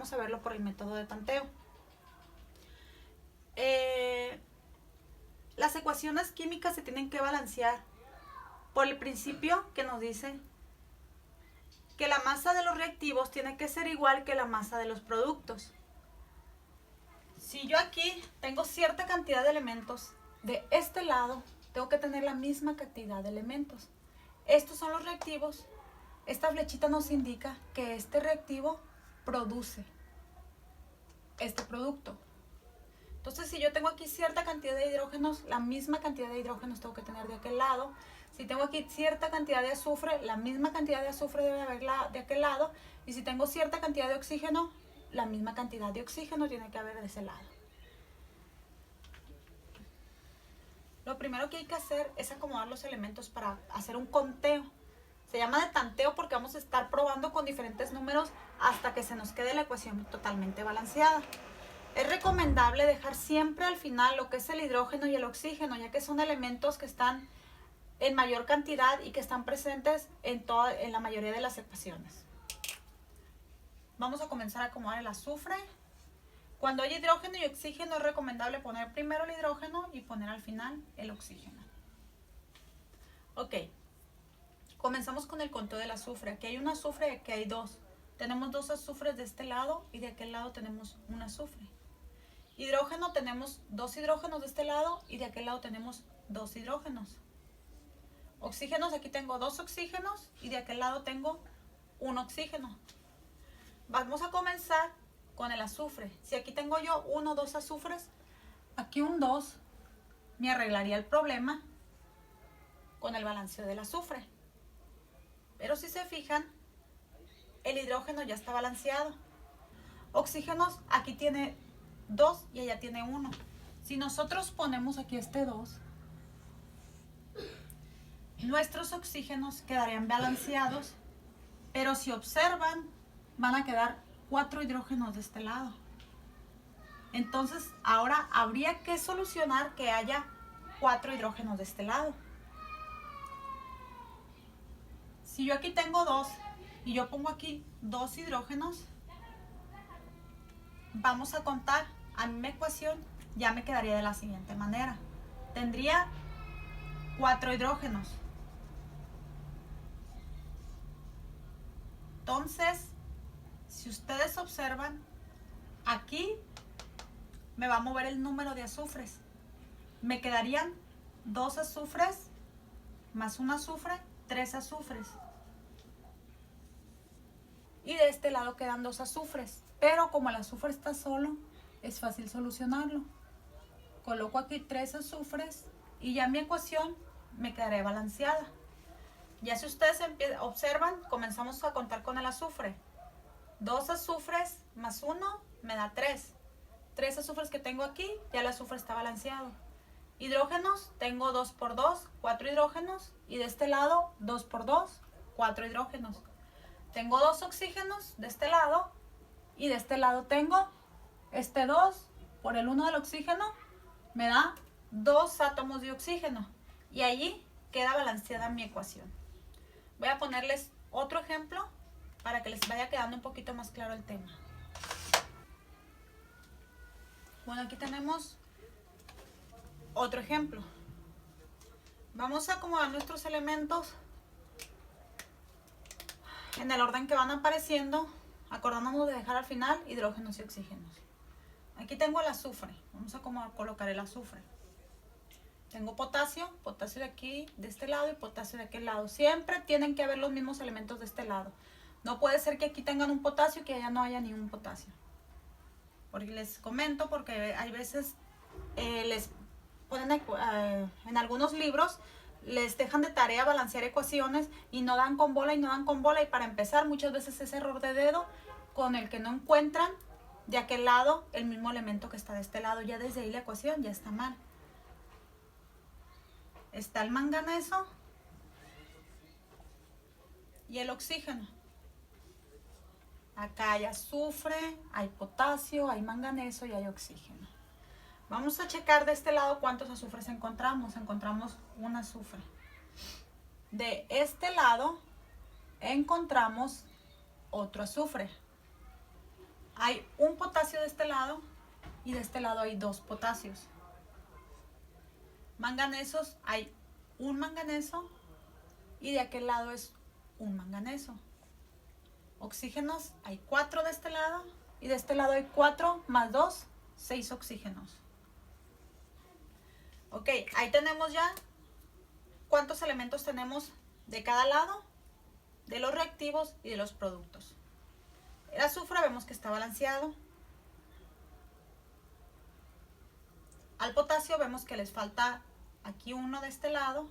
vamos a verlo por el método de tanteo. Las ecuaciones químicas se tienen que balancear por el principio que nos dice que la masa de los reactivos tiene que ser igual que la masa de los productos. Si yo aquí tengo cierta cantidad de elementos, de este lado tengo que tener la misma cantidad de elementos. Estos son los reactivos. Esta flechita nos indica que este reactivo produce este producto. Entonces, si yo tengo aquí cierta cantidad de hidrógenos, la misma cantidad de hidrógenos tengo que tener de aquel lado. Si tengo aquí cierta cantidad de azufre, la misma cantidad de azufre debe haber de aquel lado. Y si tengo cierta cantidad de oxígeno, la misma cantidad de oxígeno tiene que haber de ese lado. Lo primero que hay que hacer es acomodar los elementos para hacer un conteo. Se llama de tanteo porque vamos a estar probando con diferentes números hasta que se nos quede la ecuación totalmente balanceada. Es recomendable dejar siempre al final lo que es el hidrógeno y el oxígeno, ya que son elementos que están en mayor cantidad y que están presentes en la mayoría de las ecuaciones. Vamos a comenzar a acomodar el azufre. Cuando hay hidrógeno y oxígeno es recomendable poner primero el hidrógeno y poner al final el oxígeno. Ok, comenzamos con el conteo del azufre. Aquí hay un azufre y aquí hay dos. Tenemos dos azufres de este lado y de aquel lado tenemos un azufre. Hidrógeno, tenemos dos hidrógenos de este lado y de aquel lado tenemos dos hidrógenos. Oxígenos, aquí tengo dos oxígenos y de aquel lado tengo un oxígeno. Vamos a comenzar con el azufre. Si aquí tengo yo uno o dos azufres, aquí un 2 me arreglaría el problema con el balanceo del azufre. Pero si se fijan, el hidrógeno ya está balanceado. Oxígenos, aquí tiene 2 y allá tiene 1. Si nosotros ponemos aquí este 2, nuestros oxígenos quedarían balanceados, pero si observan, van a quedar 4 hidrógenos de este lado. Entonces, ahora habría que solucionar que haya 4 hidrógenos de este lado. Si yo aquí tengo 2 y yo pongo aquí 2 hidrógenos, vamos a contar. A mi ecuación ya me quedaría de la siguiente manera. Tendría 4 hidrógenos. Entonces, si ustedes observan, aquí me va a mover el número de azufres. Me quedarían 2 azufres más un azufre, 3 azufres. Y de este lado quedan 2 azufres. Pero como el azufre está solo, es fácil solucionarlo. Coloco aquí 3 azufres y ya mi ecuación me quedará balanceada. Ya si ustedes observan, comenzamos a contar con el azufre. 2 azufres más 1 me da 3. 3 azufres que tengo aquí, ya el azufre está balanceado. Hidrógenos, tengo 2 por 2, 4 hidrógenos. Y de este lado, 2 por 2, 4 hidrógenos. Tengo 2 oxígenos de este lado. Y de este lado tengo este 2 por el 1 del oxígeno, me da 2 átomos de oxígeno. Y allí queda balanceada mi ecuación. Voy a ponerles otro ejemplo para que les vaya quedando un poquito más claro el tema. Bueno, aquí tenemos otro ejemplo. Vamos a acomodar nuestros elementos en el orden que van apareciendo, acordándonos de dejar al final hidrógenos y oxígenos. Aquí tengo el azufre. Vamos a colocar el azufre. Tengo potasio de aquí, de este lado, y potasio de aquel lado. Siempre tienen que haber los mismos elementos de este lado. No puede ser que aquí tengan un potasio y que allá no haya ni un potasio. Porque les comento, porque hay veces les ponen en algunos libros, les dejan de tarea balancear ecuaciones y no dan con bola y no dan con bola. Y para empezar, muchas veces es error de dedo con el que no encuentran de aquel lado el mismo elemento que está de este lado. Ya desde ahí la ecuación ya está mal. Está el manganeso y el oxígeno. Acá hay azufre, hay potasio, hay manganeso y hay oxígeno. Vamos a checar de este lado cuántos azufres encontramos. Encontramos un azufre. De este lado encontramos otro azufre. hay un potasio de este lado y de este lado hay 2 potasios. Manganesos, hay un manganeso y de aquel lado es un manganeso. Oxígenos, hay 4 de este lado y de este lado hay 4 más 2, 6 oxígenos. Ok, ahí tenemos ya cuántos elementos tenemos de cada lado, de los reactivos y de los productos. El azufre vemos que está balanceado. Al potasio vemos que les falta aquí uno de este lado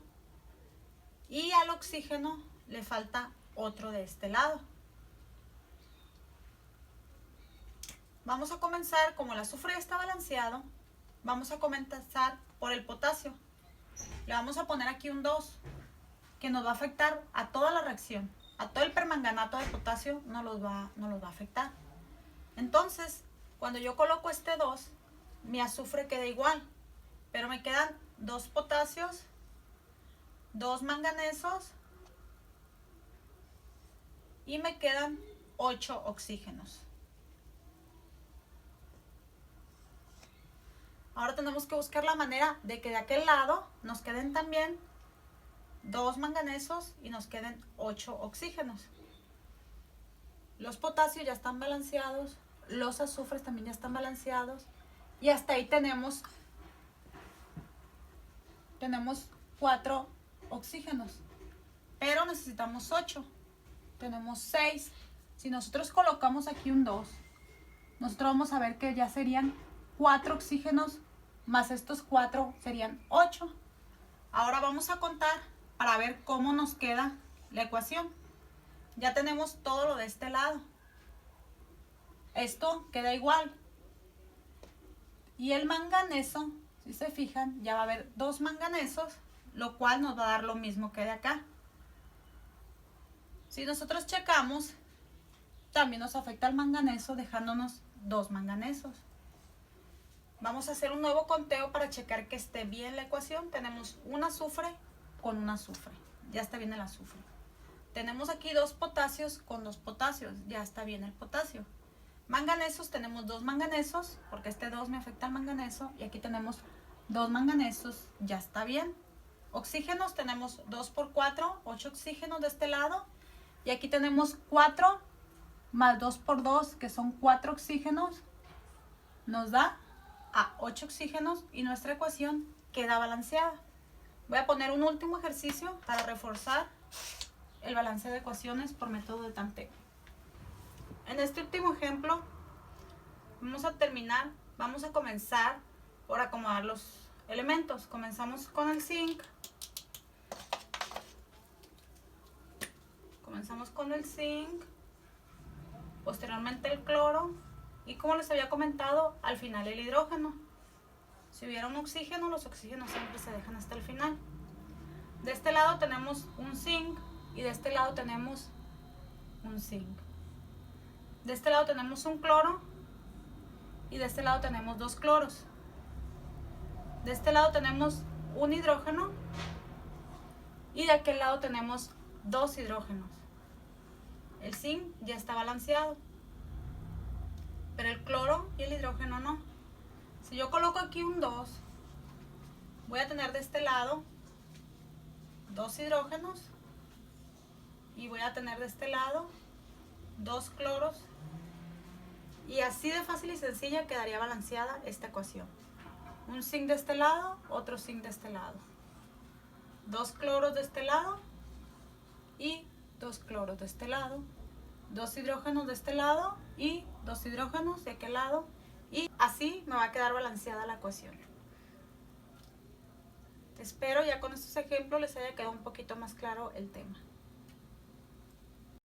y al oxígeno le falta otro de este lado. Vamos a comenzar, como el azufre ya está balanceado, vamos a comenzar por el potasio. Le vamos a poner aquí un 2, que nos va a afectar a toda la reacción. A todo el permanganato de potasio no los va a afectar. Entonces, cuando yo coloco este 2, mi azufre queda igual, pero me quedan 2 potasios, 2 manganesos y me quedan 8 oxígenos. Ahora tenemos que buscar la manera de que de aquel lado nos queden también 2 manganesos y nos queden 8 oxígenos. Los potasios ya están balanceados, los azufres también ya están balanceados y hasta ahí tenemos 4 oxígenos, pero necesitamos 8. Tenemos 6. Si nosotros colocamos aquí un 2, nosotros vamos a ver que ya serían 4 oxígenos más estos 4 serían 8. Ahora vamos a contar para ver cómo nos queda la ecuación. Ya tenemos todo lo de este lado. Esto queda igual. Y el manganeso, si se fijan, ya va a haber 2 manganesos, lo cual nos va a dar lo mismo que de acá. Si nosotros checamos, también nos afecta el manganeso dejándonos 2 manganesos. Vamos a hacer un nuevo conteo para checar que esté bien la ecuación. Tenemos un azufre con un azufre. Ya está bien el azufre. Tenemos aquí 2 potasios con 2 potasios. Ya está bien el potasio. Manganesos, tenemos 2 manganesos, porque este 2 me afecta al manganeso. Y aquí tenemos 2 manganesos. Ya está bien. Oxígenos, tenemos 2 por 4, 8 oxígenos de este lado. Y aquí tenemos 4 más 2 por 2, que son 4 oxígenos. Nos da a 8 oxígenos y nuestra ecuación queda balanceada. Voy a poner un último ejercicio para reforzar el balance de ecuaciones por método de tanteo. En este último ejemplo vamos a comenzar por acomodar los elementos. Comenzamos con el zinc. Posteriormente el cloro. Y como les había comentado, al final el hidrógeno. Si hubiera un oxígeno, los oxígenos siempre se dejan hasta el final. De este lado tenemos un zinc y de este lado tenemos un zinc. De este lado tenemos un cloro y de este lado tenemos 2 cloros. De este lado tenemos un hidrógeno y de aquel lado tenemos 2 hidrógenos. El zinc ya está balanceado, pero el cloro y el hidrógeno no. Si yo coloco aquí un 2, voy a tener de este lado 2 hidrógenos y voy a tener de este lado 2 cloros, y así de fácil y sencilla quedaría balanceada esta ecuación. Un zinc de este lado, otro zinc de este lado, 2 cloros de este lado y 2 cloros de este lado, 2 hidrógenos de este lado y 2 hidrógenos de aquel lado, y así me va a quedar balanceada la ecuación. Espero ya con estos ejemplos les haya quedado un poquito más claro el tema.